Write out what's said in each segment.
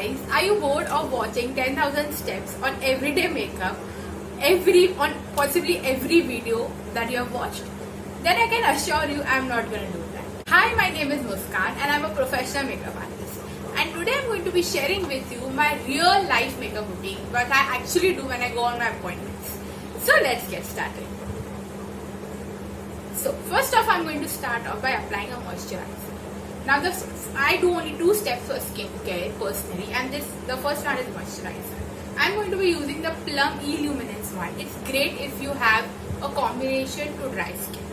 guys, are you bored of watching 10,000 steps on everyday makeup, on possibly every video that you have watched? Then I can assure you I'm not going to do that. Hi, my name is Muskan and I'm a professional makeup artist. And today I'm going to be sharing with you my real life makeup routine, what I actually do when I go on my appointments. So let's get started. So first off, I'm going to start off by applying a moisturizer. Now I do only 2 steps for skincare personally, and the first one is moisturizer. I'm going to be using the Plum E-Luminance one. It's great if you have a combination to dry skin.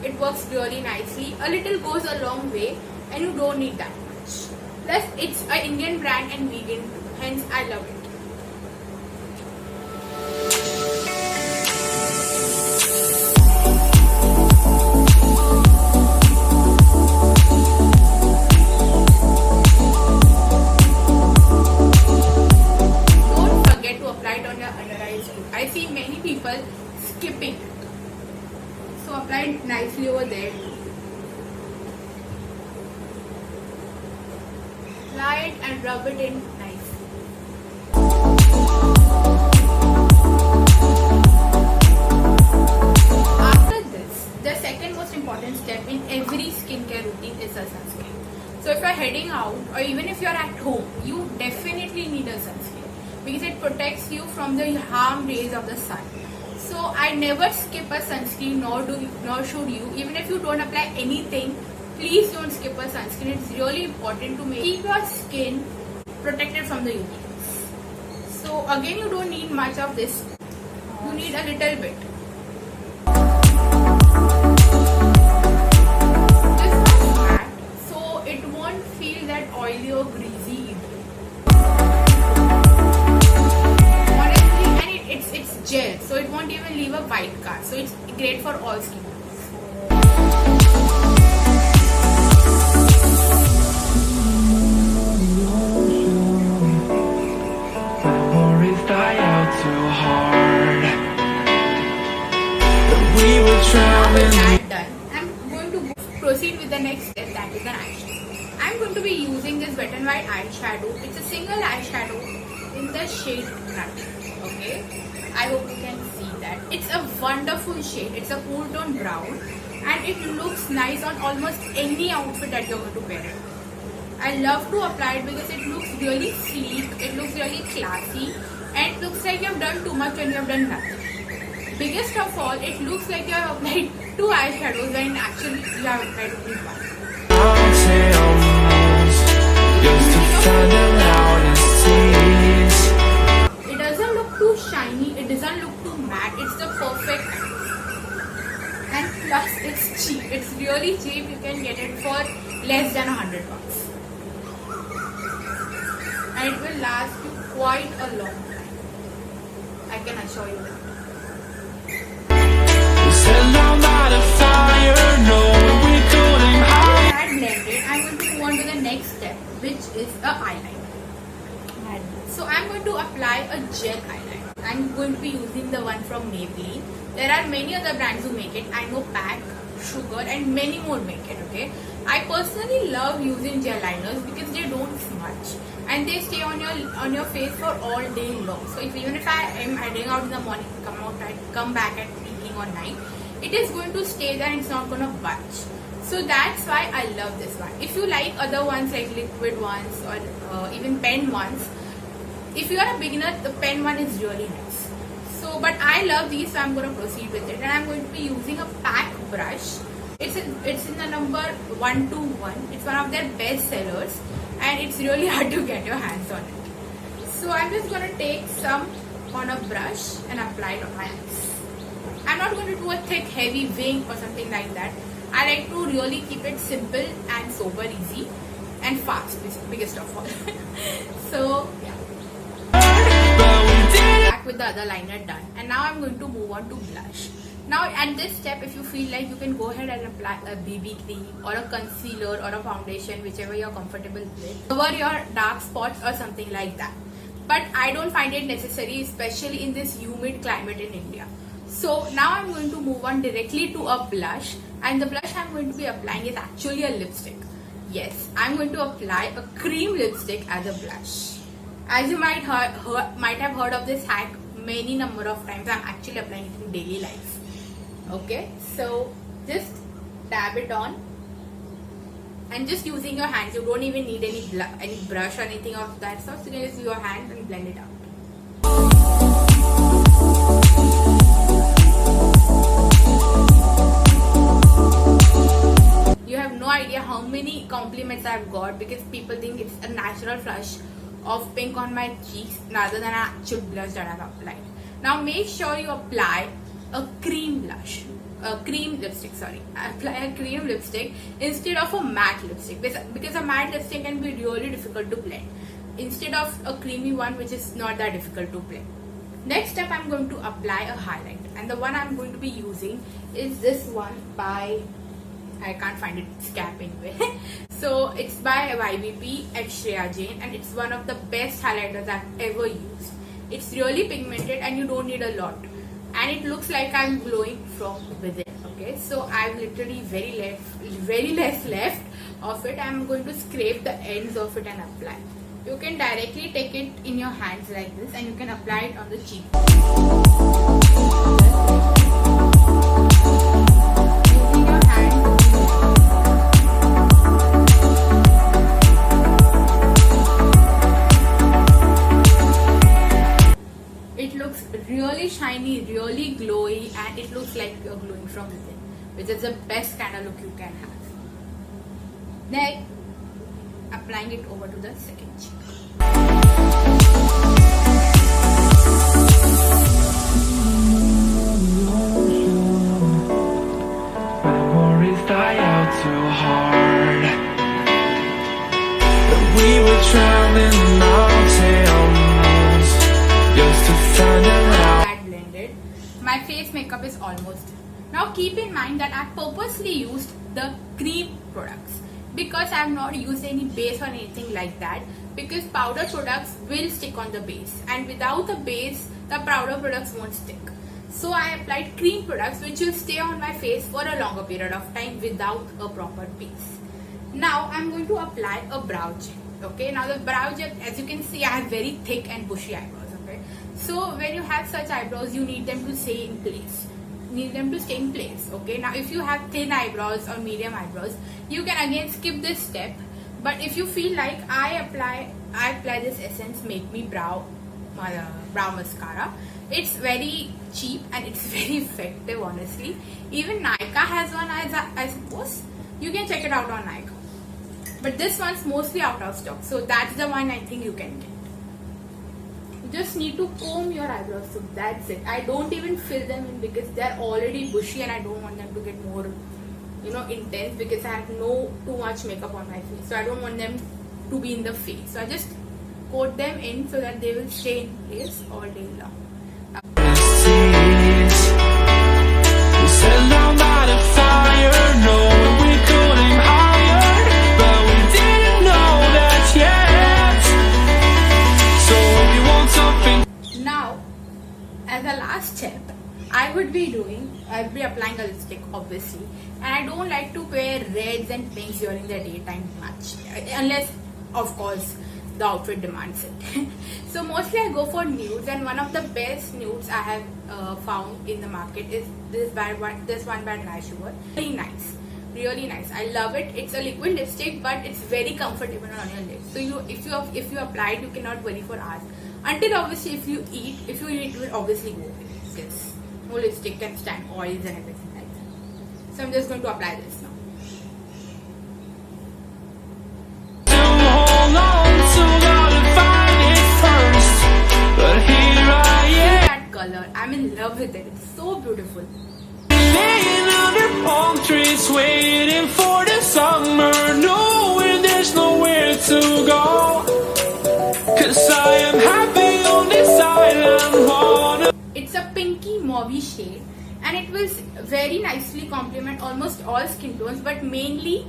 It works really nicely. A little goes a long way and you don't need that much. Plus it's an Indian brand and vegan too, hence I love it. I see many people skipping it. So apply it nicely over there. Apply it and rub it in nicely. After this, the second most important step in every skincare routine is a sunscreen. So if you're heading out or even if you're at home, you definitely need a sunscreen, because it protects you from the harm rays of the sun. So I never skip a sunscreen, nor should you. Even if you don't apply anything, please don't skip a sunscreen. It's really important to keep your skin protected from the UV rays. So again, you don't need much of this. You need a little bit. This is matte, so it won't feel that oily or greasy either. It's gel, so it won't even leave a white cast. So it's great for all skin tones. That done, I'm going to proceed with the next step, that is an eyeshadow. I'm going to be using this Wet n Wild eyeshadow. It's a single eyeshadow in the shade Nut. Okay, I hope you can see that. It's a wonderful shade. It's a cool tone brown and it looks nice on almost any outfit that you're going to wear it. I love to apply it because it looks really sleek, it looks really classy, and it looks like you have done too much when you have done nothing. Biggest of all, it looks like you have applied 2 eyeshadows when actually you have applied only one. It doesn't look too shiny, it doesn't look too matte, it's the perfect kind. And plus it's cheap, it's really cheap, you can get it for less than $100. And it will last you quite a long time, I can assure you that. Blended, I'm going to move on to the next step, which is a eyeliner. So I'm going to apply a gel eyeliner. I'm going to be using the one from Maybelline. There are many other brands who make it. I know Pack, Sugar and many more make it. Okay, I personally love using gel liners because they don't smudge and they stay on your face for all day long. So even if I am heading out in the morning, come back at evening or night, it is going to stay there and it's not going to budge. So that's why I love this one. If you like other ones like liquid ones or even pen ones, if you are a beginner, the pen one is really nice. So, but I love these, so I'm going to proceed with it. And I'm going to be using a Pack brush. It's in the number 121. It's one of their best sellers, and it's really hard to get your hands on it. So I'm just going to take some on a brush and apply it on my eyes. I'm not going to do a thick, heavy wing or something like that. I like to really keep it simple and sober, easy and fast, biggest of all. So yeah. Back with the other liner done, and now I'm going to move on to blush. Now at this step, if you feel like, you can go ahead and apply a BB cream or a concealer or a foundation, whichever you're comfortable with, cover your dark spots or something like that. But I don't find it necessary, especially in this humid climate in India. So now I'm going to move on directly to a blush, and the blush I'm going to be applying is actually a lipstick. Yes, I'm going to apply a cream lipstick as a blush. As you might have heard of this hack many number of times, I'm actually applying it in daily life. Okay, so just dab it on, and just using your hands. You don't even need any brush or anything of that sort. So you can just use your hands and blend it out. You have no idea how many compliments I've got because people think it's a natural flush of pink on my cheeks rather than an actual blush that I've applied. Now make sure you apply a cream blush. Apply a cream lipstick instead of a matte lipstick because a matte lipstick can be really difficult to blend instead of a creamy one, which is not that difficult to blend. Next step, I'm going to apply a highlight, and the one I'm going to be using is this one by, I can't find its cap anyway. So it's by YBP X Shreya Jain, and it's one of the best highlighters I've ever used. It's really pigmented and you don't need a lot, and it looks like I'm glowing from within. Okay, so I've literally very less left of it. I'm going to scrape the ends of it and apply. You can directly take it in your hands like this, and you can apply it on the cheek. Using your hands. It looks really shiny, really glowy, and it looks like you're glowing from within, which is the best kind of look you can have. Next, applying it over to the second cheek. Memories die out too hard. We were traveling mountains just to find out. That blended. My face makeup is almost done. Now keep in mind that I purposely used the cream products because I have not used any base or anything like that, because powder products will stick on the base, and without the base the powder products won't stick. So I applied cream products which will stay on my face for a longer period of time without a proper base. Now I'm going to apply a brow gel. Okay, now the brow gel, as you can see, I have very thick and bushy eyebrows. Okay, so when you have such eyebrows, you need them to stay in place. Okay, now if you have thin eyebrows or medium eyebrows, you can again skip this step. But if you feel like I apply this Essence Make Me Brow Mascara. It's very cheap and it's very effective, honestly. Even Nykaa has one, I suppose. You can check it out on Nykaa. But this one's mostly out of stock, so that's the one I think you can get. You just need to comb your eyebrows, so that's it. I don't even fill them in because they're already bushy and I don't want them to get more, intense, because I have too much makeup on my face. So I don't want them to be in the face. So I just coat them in so that they will stay in place all day long. Now, as a last step, I'll be applying a lipstick, obviously, and I don't like to wear reds and pinks during the daytime much, unless, of course, the outfit demands it. So mostly I go for nudes, and one of the best nudes I have found in the market is this one by Nice Sugar. Really nice. I love it. It's a liquid lipstick, but it's very comfortable on your lips. So if you apply it, you cannot worry for hours. Until obviously if you eat, it will obviously go away. Yes. No lipstick can stand oils and everything like that. So I'm just going to apply this now. Color. I'm in love with it. It's so beautiful. Laying under palm trees, waiting for the summer, knowing there's nowhere to go. 'Cause I am happy on this island. It's a pinky mauvey shade, and it will very nicely complement almost all skin tones, but mainly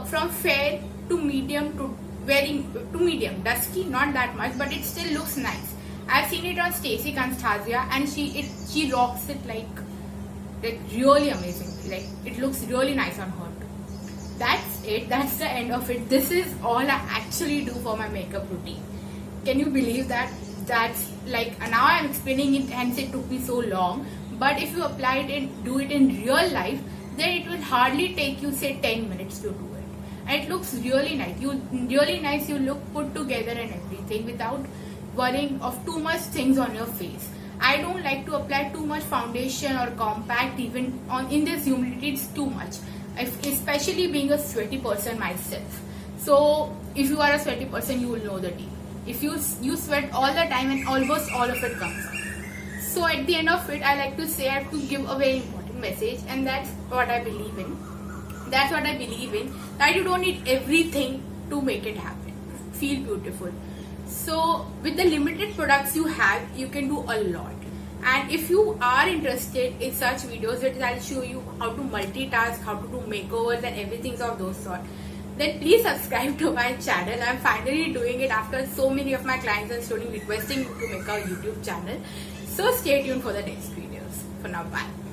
from fair to medium to medium, dusky, not that much, but it still looks nice. I've seen it on Stacey Anastasia, and she rocks it like really amazing. Like, it looks really nice on her too. That's it. That's the end of it. This is all I actually do for my makeup routine. Can you believe that? That's like, now I'm explaining it, hence it took me so long. But if you apply it and do it in real life, then it will hardly take you say 10 minutes to do it. And it looks really nice. You look put together and everything without worrying of too much things on your face. I don't like to apply too much foundation or compact even in this humidity. It's too much, especially being a sweaty person myself. So if you are a sweaty person, you will know the deal. If you sweat all the time and almost all of it comes out. So at the end of it, I like to say I have to give a very important message, and that's what I believe in. That's what I believe in, that you don't need everything to make it happen. Feel beautiful. So with the limited products you have, you can do a lot. And if you are interested in such videos that I'll show you how to multitask, how to do makeovers and everything of those sort, then please subscribe to my channel. I'm finally doing it after so many of my clients and students requesting me to make a YouTube channel. So stay tuned for the next videos. For now, bye.